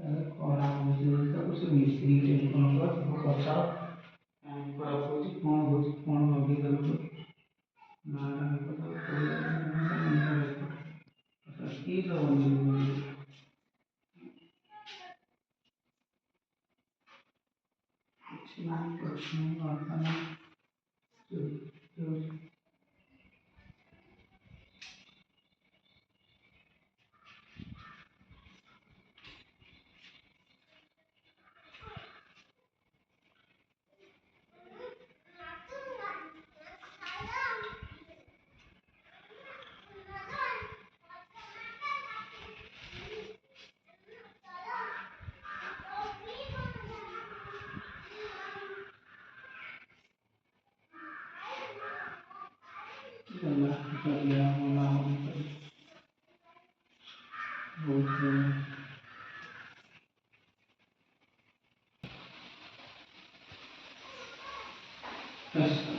ଖରା ହେଉଛି ତାକୁ ସେ ମିସ୍ତ୍ରୀକି ଟେଲିଫୋନ୍ କର ତାକୁ ପଚାର କାହିଁକି ଖରାପ ହେଉଛି କ'ଣ ଲଗେଇଦେଲୁ କି କିଛି ନାହିଁ ପ୍ରଶ୍ନ बहुत